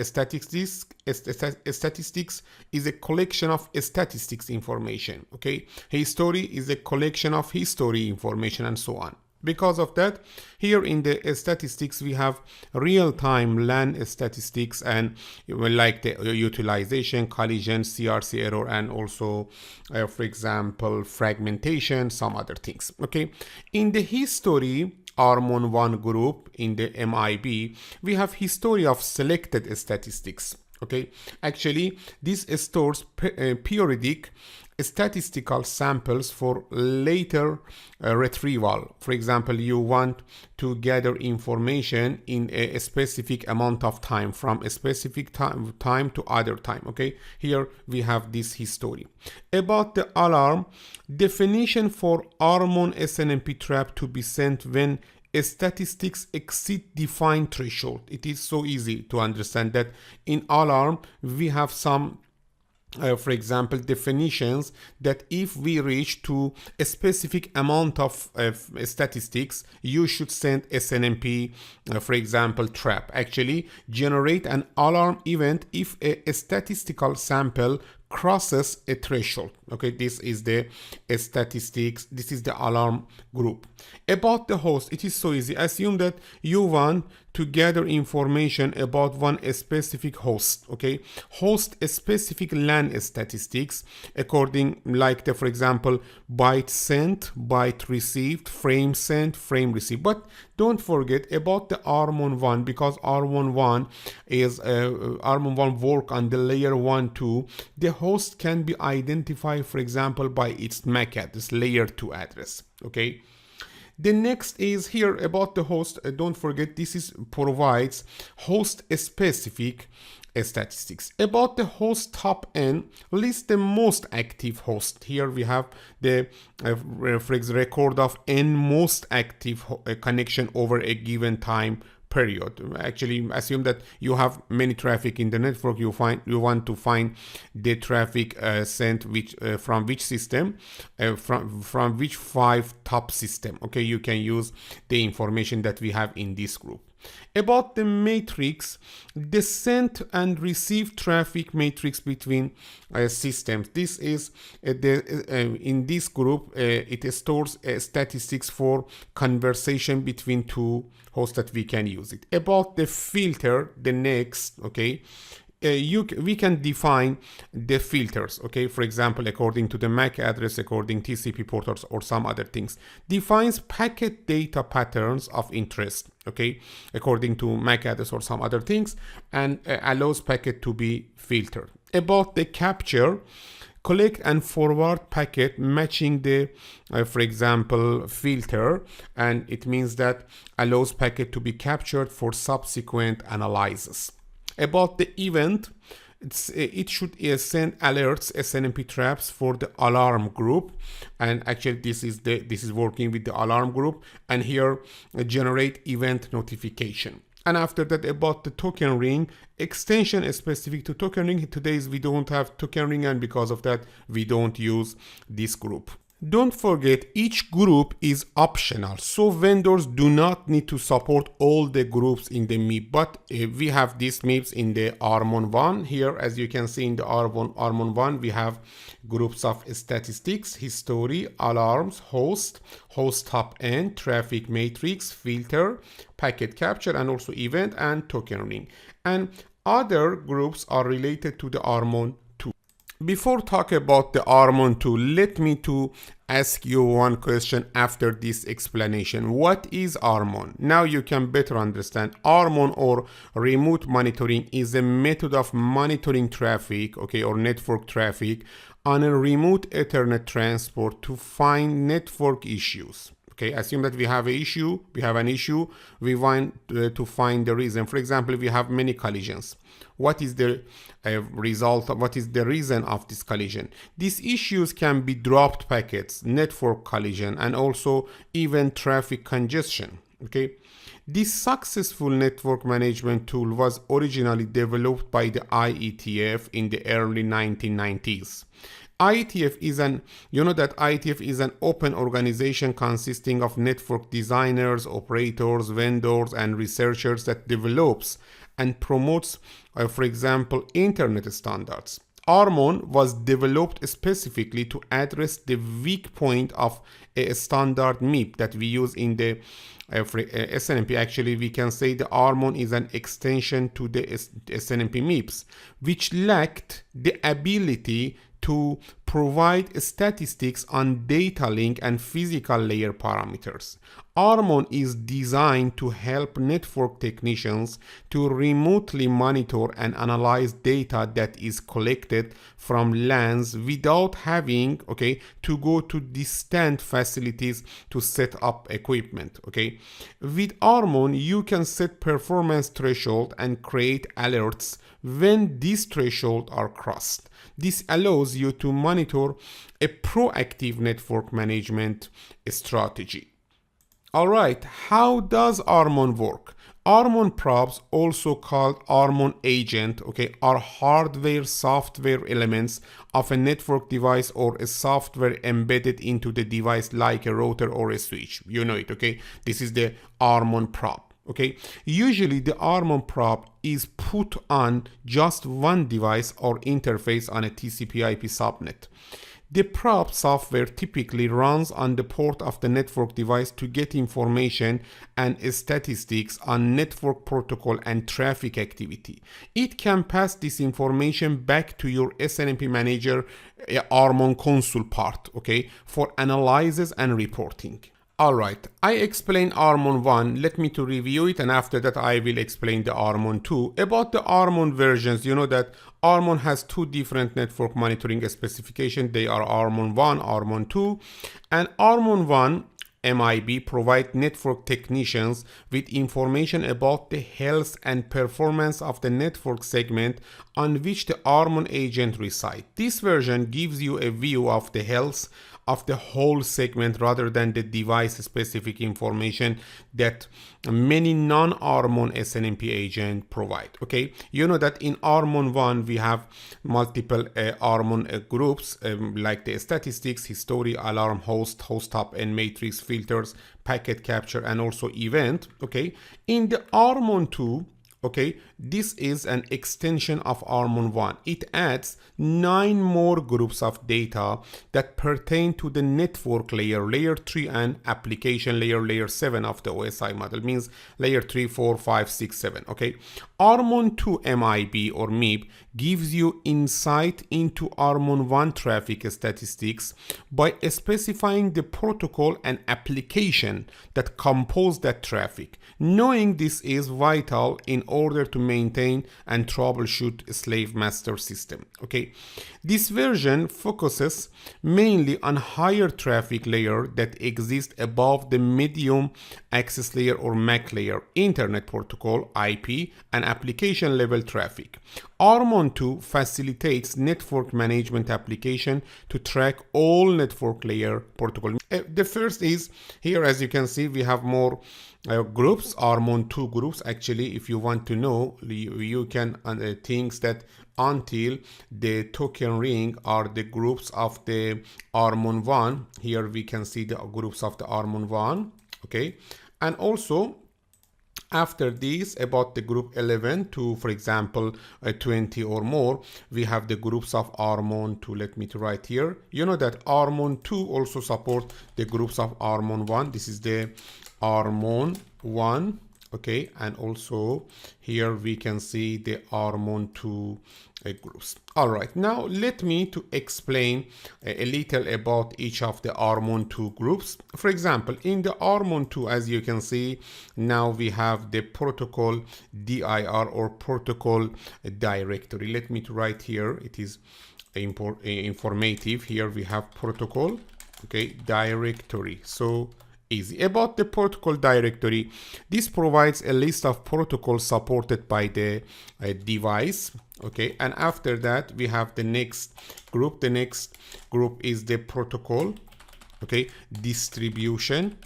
Statistics is a collection of statistics information. Okay, history is a collection of history information, and so on. Because of that, here in the statistics we have real-time LAN statistics, and like the utilization, collision, CRC error, and also for example fragmentation, some other things. Okay, in the history RMON 1 group, in the MIB, we have history of selected statistics. Okay, actually this stores periodic statistical samples for later retrieval. For example, you want to gather information in a specific amount of time, from a specific time to other time. Okay, here we have this history. About the alarm, definition for RMON SNMP trap to be sent when statistics exceed defined threshold. It is so easy to understand that in alarm we have some for example definitions that if we reach to a specific amount of statistics, you should send SNMP for example trap. Actually generate an alarm event if a statistical sample crosses a threshold. Okay, this is the statistics, this is the alarm group. About the host, it is so easy. Assume that you want to gather information about one specific host. Okay, host a specific LAN statistics according like the, for example, byte sent, byte received, frame sent, frame received. But don't forget about the RMON 1, because RMON 1 is RMON 1 work on the layer 1 2. The host can be identified, for example, by its MAC address, layer 2 address. Okay, the next is here about the host. Don't forget this is provides host specific statistics. About the host top N, list the most active host. Here we have the record of N most active connection over a given time period. Actually assume that you have many traffic in the network. You want to find the traffic sent which from which system, from which 5 top system. Okay, you can use the information that we have in this group. About the matrix, the sent and received traffic matrix between systems. This is in this group it stores statistics for conversation between two hosts that we can use it. About the filter, the next, okay, we can define the filters. Okay, for example, according to the MAC address, according TCP portals, or some other things. Defines packet data patterns of interest. Okay, according to MAC address or some other things, and allows packet to be filtered. About the capture, collect and forward packet matching the for example filter, and it means that allows packet to be captured for subsequent analysis. About the event, it should send alerts, SNMP traps for the alarm group, and actually this is working with the alarm group, and here generate event notification. And after that, about the token ring, extension specific to token ring. Today's we don't have token ring, and because of that we don't use this group. Don't forget, each group is optional, so vendors do not need to support all the groups in the MIB, but we have these MIBs in the RMON 1. Here, as you can see in the RMON 1, we have groups of statistics, history, alarms, host top N, traffic matrix, filter, packet capture, and also event and token ring. And other groups are related to the RMON. Before talk about the RMON 2, let me to ask you one question after this explanation. What is RMON? Now you can better understand. RMON, or remote monitoring, is a method of monitoring traffic, okay, or network traffic on a remote Ethernet transport to find network issues. Okay, assume that we have an issue, we want to find the reason. For example, we have many collisions. What is the result? What is the reason of this collision? These issues can be dropped packets, network collision, and also even traffic congestion. Okay, this successful network management tool was originally developed by the IETF in the early 1990s. IETF is IETF is an open organization consisting of network designers, operators, vendors, and researchers that develops and promotes, for example, internet standards. RMON was developed specifically to address the weak point of a standard MIP that we use in the SNMP. Actually, we can say the RMON is an extension to the SNMP MIPs, which lacked the ability to provide statistics on data link and physical layer parameters. RMON is designed to help network technicians to remotely monitor and analyze data that is collected from LANs without having, to go to distant facilities to set up equipment, With RMON, you can set performance threshold and create alerts when these thresholds are crossed. This allows you to monitor a proactive network management strategy. Alright, how does RMON work? RMON probes, also called RMON agent, are hardware software elements of a network device or a software embedded into the device like a router or a switch. You know it, This is the RMON probe. Usually the RMON probe is put on just one device or interface on a TCP/IP subnet. The probe software typically runs on the port of the network device to get information and statistics on network protocol and traffic activity. It can pass this information back to your SNMP manager RMON console part, for analysis and reporting. Alright, I explained RMON 1, let me to review it, and after that I will explain the RMON 2. About the RMON versions, you know that RMON has two different network monitoring specifications. They are RMON 1, RMON 2, and RMON 1 MIB provide network technicians with information about the health and performance of the network segment on which the RMON agent resides. This version gives you a view of the health of the whole segment rather than the device specific information that many non-RMON SNMP agents provide. You know that in RMON 1 we have multiple RMON groups like the statistics, history, alarm, host hop, and matrix, filters, packet capture, and also event. In the RMON 2, this is an extension of RMON 1. It adds 9 more groups of data that pertain to the network layer, layer 3, and application layer, layer 7 of the OSI model, means layer 3, 4, 5, 6, 7. RMON 2 MIB or MIB gives you insight into RMON 1 traffic statistics by specifying the protocol and application that compose that traffic. Knowing this is vital in order to maintain and troubleshoot a slave master system. This version focuses mainly on higher traffic layer that exist above the medium access layer or MAC layer, internet protocol, IP, and application level traffic. RMON 2 facilitates network management application to track all network layer protocol. The first is here, as you can see, we have more groups, RMON 2 groups. Actually, if you want to know, you can things that until the token ring are the groups of the RMON 1. Here we can see the groups of the RMON 1. And also after this, about the group 11 to, for example, 20 or more, we have the groups of RMON 2. Let me to write here. You know that RMON 2 also support the groups of RMON 1. This is the RMON 1. And also here we can see the RMON 2 groups. All right, now let me to explain a little about each of the RMON 2 groups. For example, in the RMON 2, as you can see, now we have the protocol DIR or protocol directory. Let me to write here, it is informative. Here we have protocol, directory. So easy. About the protocol directory, this provides a list of protocols supported by the device. And after that we have the next group. The next group is the protocol distribution.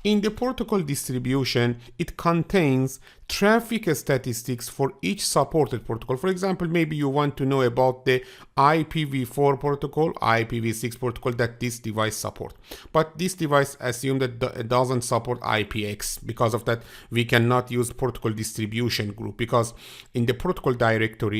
In the protocol distribution, it contains traffic statistics for each supported protocol. For example, maybe you want to know about the IPv4 protocol, IPv6 protocol that this device support. But this device assume that it doesn't support IPX. Because of that, we cannot use protocol distribution group, because in the protocol directory,